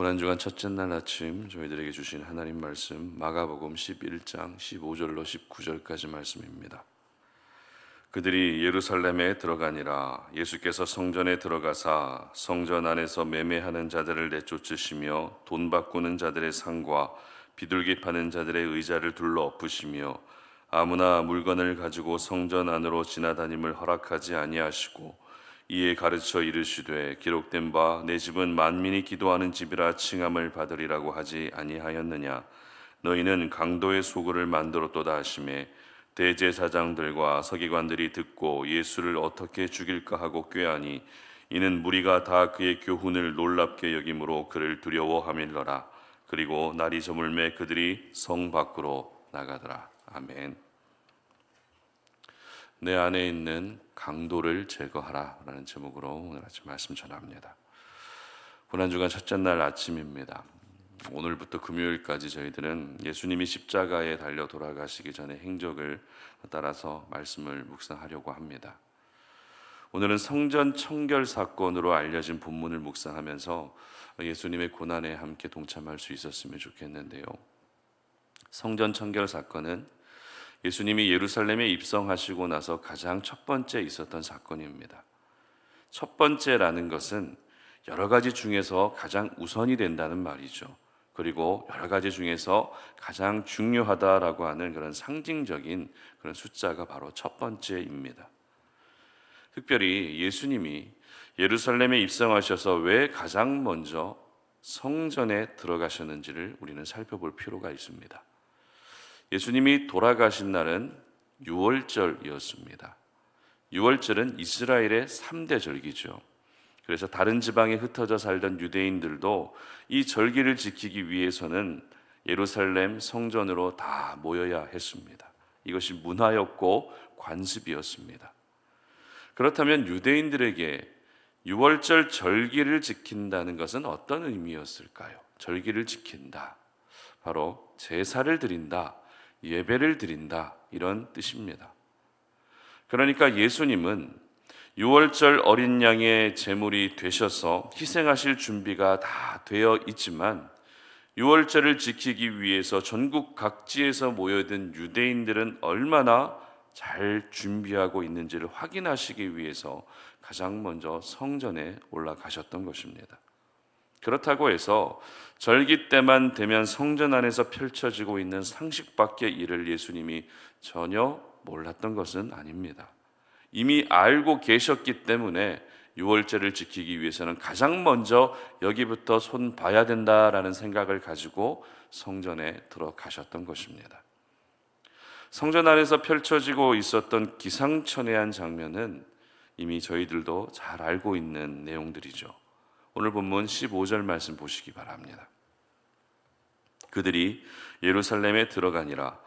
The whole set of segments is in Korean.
고난 주간 첫째 날 아침 저희들에게 주신 하나님 말씀 마가복음 11장 15절로 19절까지 말씀입니다. 그들이 예루살렘에 들어가니라. 예수께서 성전에 들어가사 성전 안에서 매매하는 자들을 내쫓으시며 돈 바꾸는 자들의 상과 비둘기 파는 자들의 의자를 둘러 엎으시며 아무나 물건을 가지고 성전 안으로 지나다님을 허락하지 아니하시고 이에 가르쳐 이르시되 기록된 바 내 집은 만민이 기도하는 집이라 칭함을 받으리라고 하지 아니하였느냐. 너희는 강도의 소굴을 만들었도다 하시매 대제사장들과 서기관들이 듣고 예수를 어떻게 죽일까 하고 꾀하니 이는 무리가 다 그의 교훈을 놀랍게 여김으로 그를 두려워하밀러라. 그리고 날이 저물매 그들이 성 밖으로 나가더라. 아멘. 내 안에 있는 강도를 제거하라 라는 제목으로 오늘 아침 말씀 전합니다. 고난주간 첫째 날 아침입니다. 오늘부터 금요일까지 저희들은 예수님이 십자가에 달려 돌아가시기 전에 행적을 따라서 말씀을 묵상하려고 합니다. 오늘은 성전 청결 사건으로 알려진 본문을 묵상하면서 예수님의 고난에 함께 동참할 수 있었으면 좋겠는데요. 성전 청결 사건은 예수님이 예루살렘에 입성하시고 나서 가장 첫 번째 있었던 사건입니다. 첫 번째라는 것은 여러 가지 중에서 가장 우선이 된다는 말이죠. 그리고 여러 가지 중에서 가장 중요하다라고 하는 그런 상징적인 그런 숫자가 바로 첫 번째입니다. 특별히 예수님이 예루살렘에 입성하셔서 왜 가장 먼저 성전에 들어가셨는지를 우리는 살펴볼 필요가 있습니다. 예수님이 돌아가신 날은 유월절이었습니다. 유월절은 이스라엘의 3대 절기죠. 그래서 다른 지방에 흩어져 살던 유대인들도 이 절기를 지키기 위해서는 예루살렘 성전으로 다 모여야 했습니다. 이것이 문화였고 관습이었습니다. 그렇다면 유대인들에게 유월절 절기를 지킨다는 것은 어떤 의미였을까요? 절기를 지킨다. 바로 제사를 드린다. 예배를 드린다 이런 뜻입니다. 그러니까 예수님은 유월절 어린 양의 제물이 되셔서 희생하실 준비가 다 되어 있지만 유월절을 지키기 위해서 전국 각지에서 모여든 유대인들은 얼마나 잘 준비하고 있는지를 확인하시기 위해서 가장 먼저 성전에 올라가셨던 것입니다. 그렇다고 해서 절기 때만 되면 성전 안에서 펼쳐지고 있는 상식 밖의 일을 예수님이 전혀 몰랐던 것은 아닙니다. 이미 알고 계셨기 때문에 유월절을 지키기 위해서는 가장 먼저 여기부터 손 봐야 된다라는 생각을 가지고 성전에 들어가셨던 것입니다. 성전 안에서 펼쳐지고 있었던 기상천외한 장면은 이미 저희들도 잘 알고 있는 내용들이죠. 오늘 본문 15절 말씀 보시기 바랍니다. 그들이 예루살렘에 들어가니라.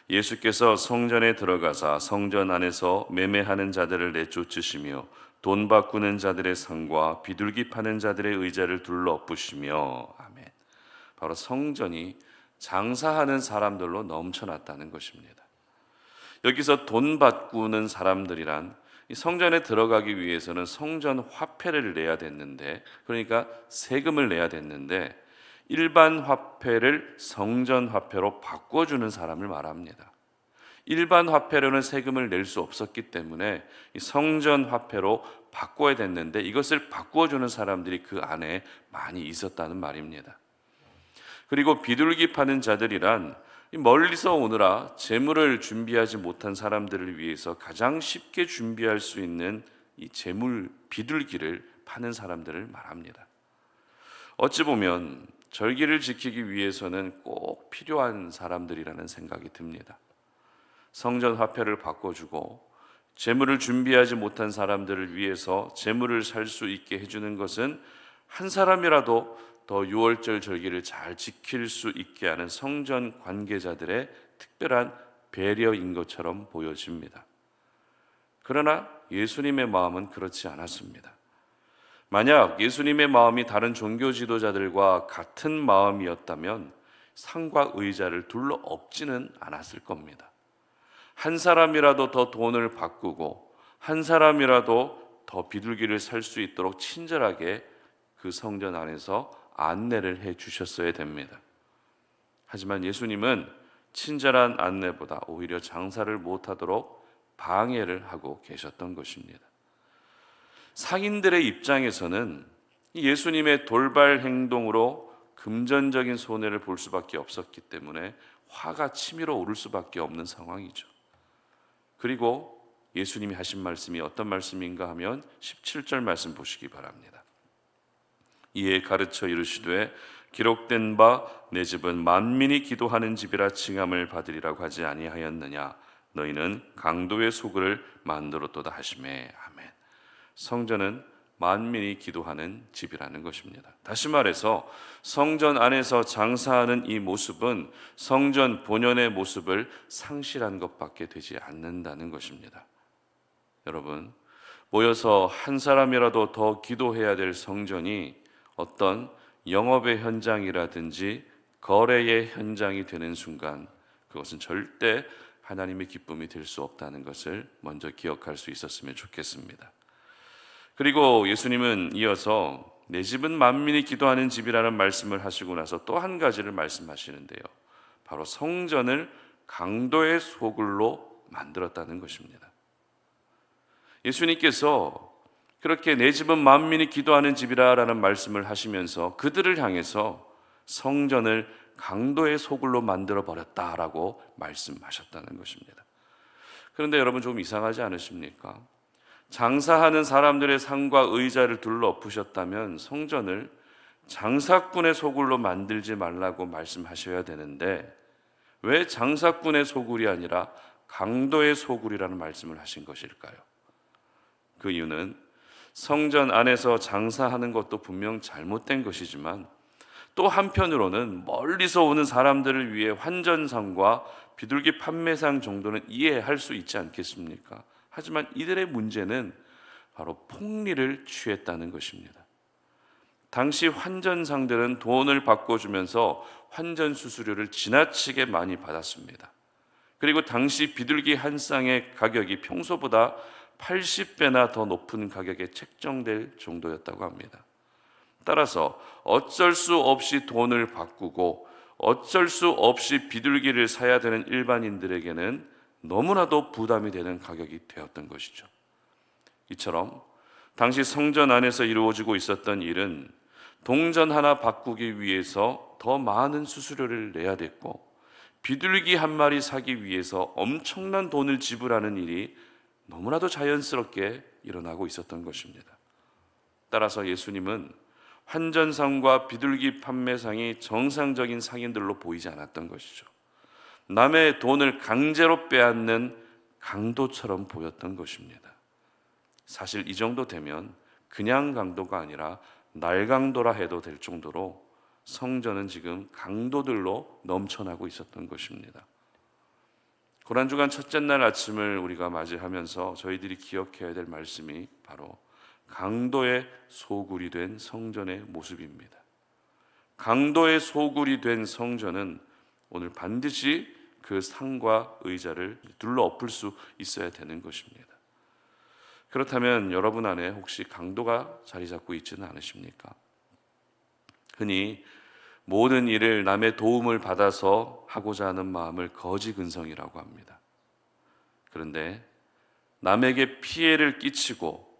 예수께서 성전에 들어가사 성전 안에서 매매하는 자들을 내쫓으시며 돈 바꾸는 자들의 상과 비둘기 파는 자들의 의자를 둘러 엎으시며 아멘. 바로 성전이 장사하는 사람들로 넘쳐났다는 것입니다. 여기서 돈 바꾸는 사람들이란 이 성전에 들어가기 위해서는 성전 화폐를 내야 됐는데, 그러니까 세금을 내야 됐는데 일반 화폐를 성전 화폐로 바꿔주는 사람을 말합니다. 일반 화폐로는 세금을 낼 수 없었기 때문에 이 성전 화폐로 바꿔야 됐는데 이것을 바꿔주는 사람들이 그 안에 많이 있었다는 말입니다. 그리고 비둘기 파는 자들이란 멀리서 오느라 재물을 준비하지 못한 사람들을 위해서 가장 쉽게 준비할 수 있는 이 재물 비둘기를 파는 사람들을 말합니다. 어찌 보면 절기를 지키기 위해서는 꼭 필요한 사람들이라는 생각이 듭니다. 성전 화폐를 바꿔주고 재물을 준비하지 못한 사람들을 위해서 재물을 살 수 있게 해주는 것은 한 사람이라도 더 유월절 절기를 잘 지킬 수 있게 하는 성전 관계자들의 특별한 배려인 것처럼 보여집니다. 그러나 예수님의 마음은 그렇지 않았습니다. 만약 예수님의 마음이 다른 종교 지도자들과 같은 마음이었다면 상과 의자를 둘러 엎지는 않았을 겁니다. 한 사람이라도 더 돈을 바꾸고 한 사람이라도 더 비둘기를 살 수 있도록 친절하게 그 성전 안에서 안내를 해 주셨어야 됩니다. 하지만 예수님은 친절한 안내보다 오히려 장사를 못하도록 방해를 하고 계셨던 것입니다. 상인들의 입장에서는 예수님의 돌발 행동으로 금전적인 손해를 볼 수밖에 없었기 때문에 화가 치밀어 오를 수밖에 없는 상황이죠. 그리고 예수님이 하신 말씀이 어떤 말씀인가 하면 17절 말씀 보시기 바랍니다. 이에 가르쳐 이르시되 기록된 바 내 집은 만민이 기도하는 집이라 칭함을 받으리라고 하지 아니하였느냐. 너희는 강도의 소굴을 만들었도다 하시매. 아멘. 성전은 만민이 기도하는 집이라는 것입니다. 다시 말해서 성전 안에서 장사하는 이 모습은 성전 본연의 모습을 상실한 것밖에 되지 않는다는 것입니다. 여러분, 모여서 한 사람이라도 더 기도해야 될 성전이 어떤 영업의 현장이라든지 거래의 현장이 되는 순간 그것은 절대 하나님의 기쁨이 될 수 없다는 것을 먼저 기억할 수 있었으면 좋겠습니다. 그리고 예수님은 이어서 내 집은 만민이 기도하는 집이라는 말씀을 하시고 나서 또 한 가지를 말씀하시는데요. 바로 성전을 강도의 소굴로 만들었다는 것입니다. 예수님께서 그렇게 내 집은 만민이 기도하는 집이라는 말씀을 하시면서 그들을 향해서 성전을 강도의 소굴로 만들어 버렸다라고 말씀하셨다는 것입니다. 그런데 여러분 좀 이상하지 않으십니까? 장사하는 사람들의 상과 의자를 둘러 엎으셨다면 성전을 장사꾼의 소굴로 만들지 말라고 말씀하셔야 되는데 왜 장사꾼의 소굴이 아니라 강도의 소굴이라는 말씀을 하신 것일까요? 그 이유는 성전 안에서 장사하는 것도 분명 잘못된 것이지만 또 한편으로는 멀리서 오는 사람들을 위해 환전상과 비둘기 판매상 정도는 이해할 수 있지 않겠습니까? 하지만 이들의 문제는 바로 폭리를 취했다는 것입니다. 당시 환전상들은 돈을 바꿔주면서 환전 수수료를 지나치게 많이 받았습니다. 그리고 당시 비둘기 한 쌍의 가격이 평소보다 80배나 더 높은 가격에 책정될 정도였다고 합니다. 따라서 어쩔 수 없이 돈을 바꾸고 어쩔 수 없이 비둘기를 사야 되는 일반인들에게는 너무나도 부담이 되는 가격이 되었던 것이죠. 이처럼 당시 성전 안에서 이루어지고 있었던 일은 동전 하나 바꾸기 위해서 더 많은 수수료를 내야 됐고 비둘기 한 마리 사기 위해서 엄청난 돈을 지불하는 일이 너무나도 자연스럽게 일어나고 있었던 것입니다. 따라서 예수님은 환전상과 비둘기 판매상이 정상적인 상인들로 보이지 않았던 것이죠. 남의 돈을 강제로 빼앗는 강도처럼 보였던 것입니다. 사실 이 정도 되면 그냥 강도가 아니라 날강도라 해도 될 정도로 성전은 지금 강도들로 넘쳐나고 있었던 것입니다. 고난주간 첫째 날 아침을 우리가 맞이하면서 저희들이 기억해야 될 말씀이 바로 강도의 소굴이 된 성전의 모습입니다. 강도의 소굴이 된 성전은 오늘 반드시 그 상과 의자를 둘러 엎을 수 있어야 되는 것입니다. 그렇다면 여러분 안에 혹시 강도가 자리 잡고 있지는 않으십니까? 흔히 모든 일을 남의 도움을 받아서 하고자 하는 마음을 거지근성이라고 합니다. 그런데 남에게 피해를 끼치고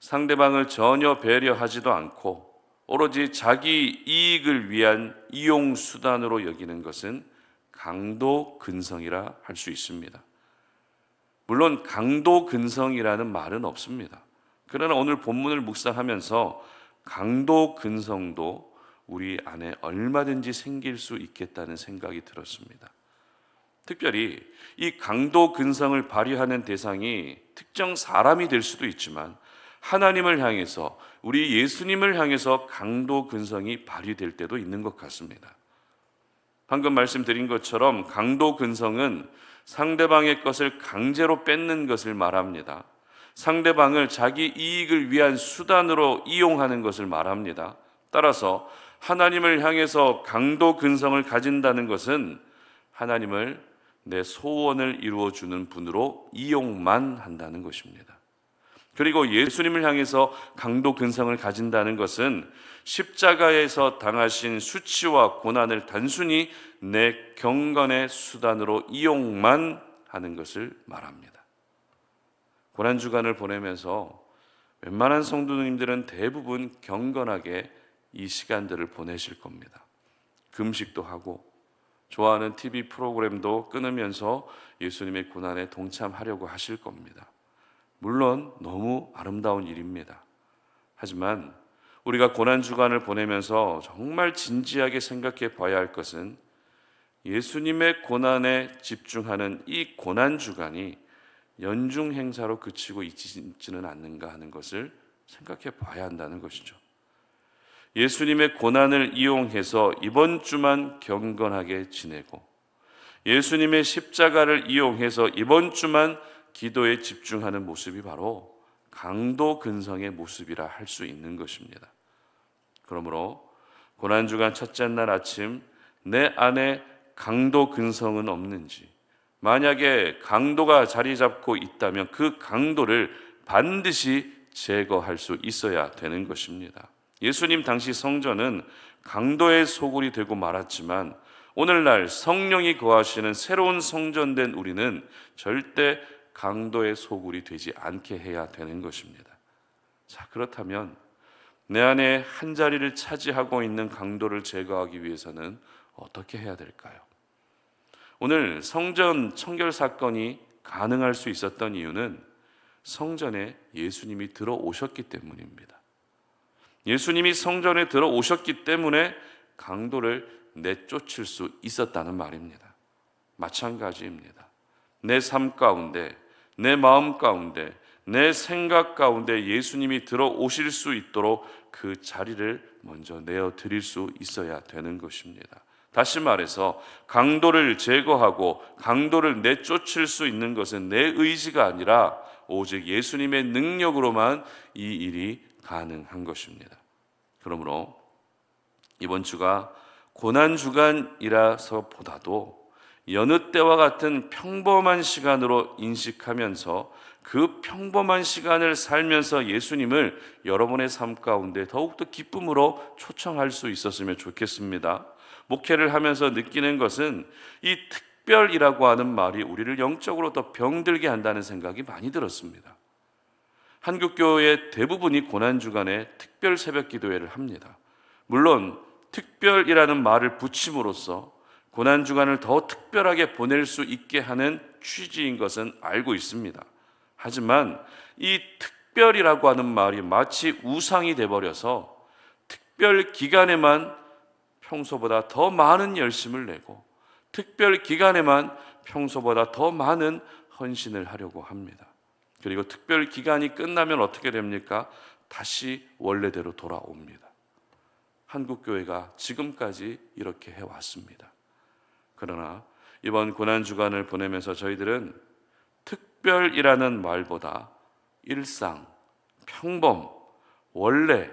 상대방을 전혀 배려하지도 않고 오로지 자기 이익을 위한 이용수단으로 여기는 것은 강도근성이라 할 수 있습니다. 물론 강도근성이라는 말은 없습니다. 그러나 오늘 본문을 묵상하면서 강도근성도 우리 안에 얼마든지 생길 수 있겠다는 생각이 들었습니다. 특별히 이 강도근성을 발휘하는 대상이 특정 사람이 될 수도 있지만 하나님을 향해서 우리 예수님을 향해서 강도근성이 발휘될 때도 있는 것 같습니다. 방금 말씀드린 것처럼 강도근성은 상대방의 것을 강제로 뺏는 것을 말합니다. 상대방을 자기 이익을 위한 수단으로 이용하는 것을 말합니다. 따라서 하나님을 향해서 강도근성을 가진다는 것은 하나님을 내 소원을 이루어주는 분으로 이용만 한다는 것입니다. 그리고 예수님을 향해서 강도 근성을 가진다는 것은 십자가에서 당하신 수치와 고난을 단순히 내 경건의 수단으로 이용만 하는 것을 말합니다. 고난주간을 보내면서 웬만한 성도님들은 대부분 경건하게 이 시간들을 보내실 겁니다. 금식도 하고 좋아하는 TV 프로그램도 끊으면서 예수님의 고난에 동참하려고 하실 겁니다. 물론 너무 아름다운 일입니다. 하지만 우리가 고난주간을 보내면서 정말 진지하게 생각해 봐야 할 것은 예수님의 고난에 집중하는 이 고난주간이 연중 행사로 그치고 있지는 않는가 하는 것을 생각해 봐야 한다는 것이죠. 예수님의 고난을 이용해서 이번 주만 경건하게 지내고 예수님의 십자가를 이용해서 이번 주만 기도에 집중하는 모습이 바로 강도 근성의 모습이라 할 수 있는 것입니다. 그러므로 고난주간 첫째 날 아침 내 안에 강도 근성은 없는지, 만약에 강도가 자리 잡고 있다면 그 강도를 반드시 제거할 수 있어야 되는 것입니다. 예수님 당시 성전은 강도의 소굴이 되고 말았지만 오늘날 성령이 거하시는 새로운 성전된 우리는 절대 강도의 소굴이 되지 않게 해야 되는 것입니다. 자, 그렇다면 내 안에 한 자리를 차지하고 있는 강도를 제거하기 위해서는 어떻게 해야 될까요? 오늘 성전 청결 사건이 가능할 수 있었던 이유는 성전에 예수님이 들어오셨기 때문입니다. 예수님이 성전에 들어오셨기 때문에 강도를 내쫓을 수 있었다는 말입니다. 마찬가지입니다. 내 삶 가운데, 내 마음 가운데, 내 생각 가운데 예수님이 들어오실 수 있도록 그 자리를 먼저 내어드릴 수 있어야 되는 것입니다. 다시 말해서 강도를 제거하고 강도를 내쫓을 수 있는 것은 내 의지가 아니라 오직 예수님의 능력으로만 이 일이 가능한 것입니다. 그러므로 이번 주가 고난주간이라서 보다도 여느 때와 같은 평범한 시간으로 인식하면서 그 평범한 시간을 살면서 예수님을 여러분의 삶 가운데 더욱더 기쁨으로 초청할 수 있었으면 좋겠습니다. 목회를 하면서 느끼는 것은 이 특별이라고 하는 말이 우리를 영적으로 더 병들게 한다는 생각이 많이 들었습니다. 한국교회 대부분이 고난주간에 특별 새벽 기도회를 합니다. 물론 특별이라는 말을 붙임으로써 고난주간을 더 특별하게 보낼 수 있게 하는 취지인 것은 알고 있습니다. 하지만 이 특별이라고 하는 말이 마치 우상이 돼버려서 특별 기간에만 평소보다 더 많은 열심을 내고 특별 기간에만 평소보다 더 많은 헌신을 하려고 합니다. 그리고 특별 기간이 끝나면 어떻게 됩니까? 다시 원래대로 돌아옵니다. 한국교회가 지금까지 이렇게 해왔습니다. 그러나 이번 고난주간을 보내면서 저희들은 특별이라는 말보다 일상, 평범, 원래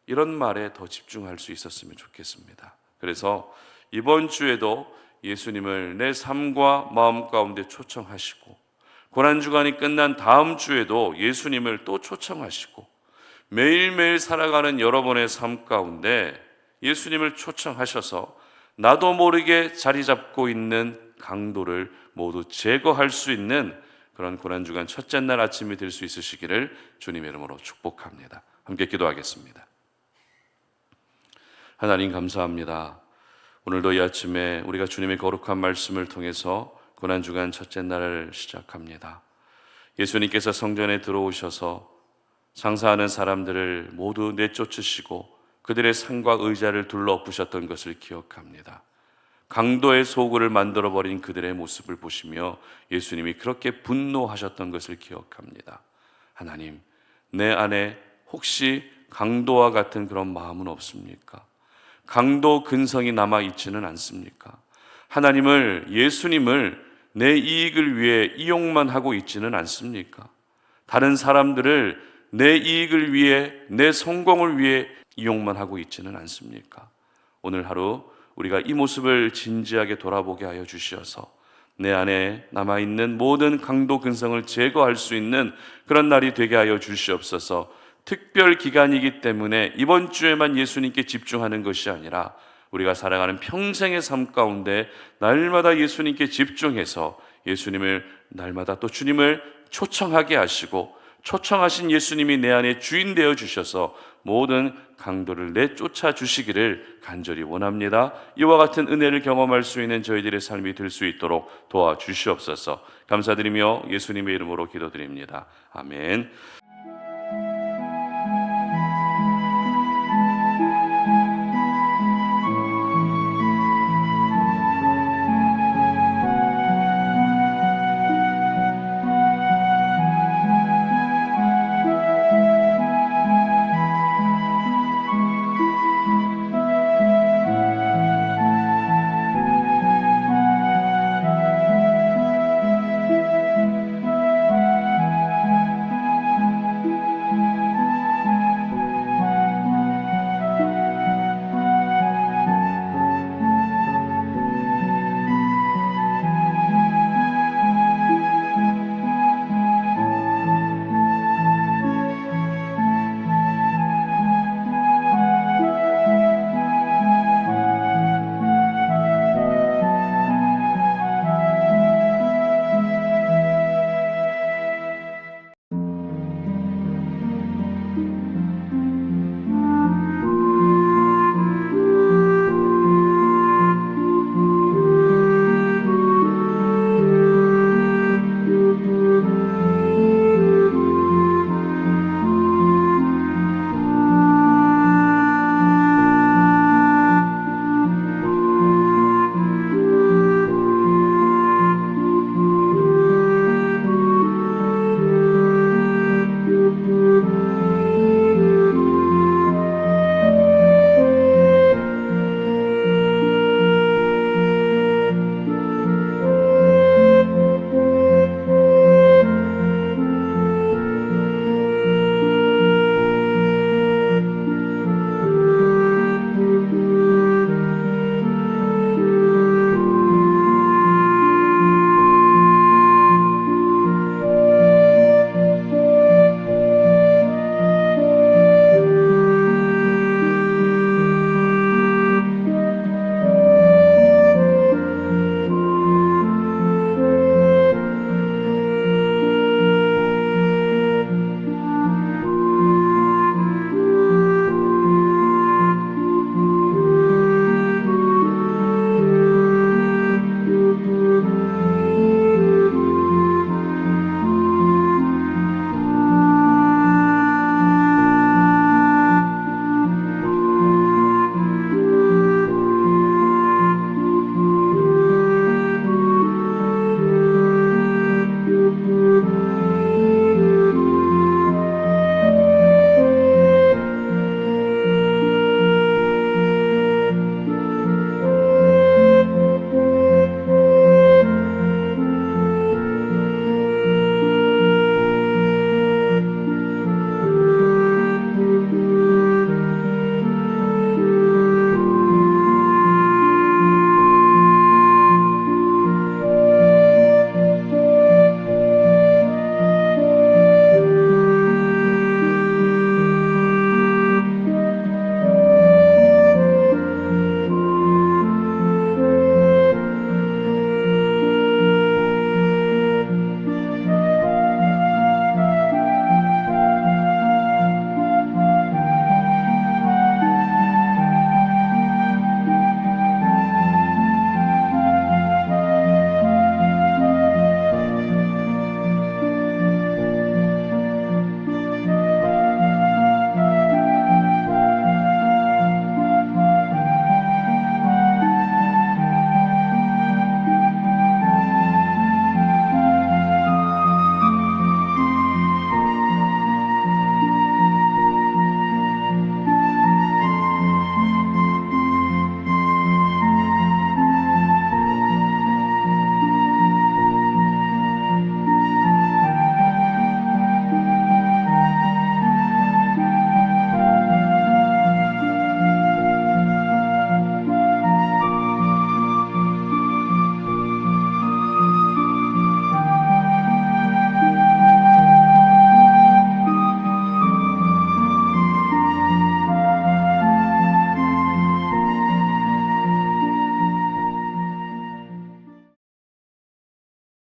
이런 말에 더 집중할 수 있었으면 좋겠습니다. 그래서 이번 주에도 예수님을 내 삶과 마음 가운데 초청하시고 고난주간이 끝난 다음 주에도 예수님을 또 초청하시고 매일매일 살아가는 여러분의 삶 가운데 예수님을 초청하셔서 나도 모르게 자리 잡고 있는 강도를 모두 제거할 수 있는 그런 고난주간 첫째 날 아침이 될 수 있으시기를 주님의 이름으로 축복합니다. 함께 기도하겠습니다. 하나님 감사합니다. 오늘도 이 아침에 우리가 주님의 거룩한 말씀을 통해서 고난주간 첫째 날을 시작합니다. 예수님께서 성전에 들어오셔서 장사하는 사람들을 모두 내쫓으시고 그들의 상과 의자를 둘러엎으셨던 것을 기억합니다. 강도의 소굴을 만들어버린 그들의 모습을 보시며 예수님이 그렇게 분노하셨던 것을 기억합니다. 하나님, 내 안에 혹시 강도와 같은 그런 마음은 없습니까? 강도 근성이 남아있지는 않습니까? 하나님을, 예수님을 내 이익을 위해 이용만 하고 있지는 않습니까? 다른 사람들을 내 이익을 위해, 내 성공을 위해 이용만 하고 있지는 않습니까? 오늘 하루 우리가 이 모습을 진지하게 돌아보게 하여 주시어서 내 안에 남아있는 모든 강도 근성을 제거할 수 있는 그런 날이 되게 하여 주시옵소서. 특별 기간이기 때문에 이번 주에만 예수님께 집중하는 것이 아니라 우리가 살아가는 평생의 삶 가운데 날마다 예수님께 집중해서 예수님을 날마다 또 주님을 초청하게 하시고, 초청하신 예수님이 내 안에 주인 되어 주셔서 모든 강도를 내쫓아 주시기를 간절히 원합니다. 이와 같은 은혜를 경험할 수 있는 저희들의 삶이 될 수 있도록 도와주시옵소서. 감사드리며 예수님의 이름으로 기도드립니다. 아멘.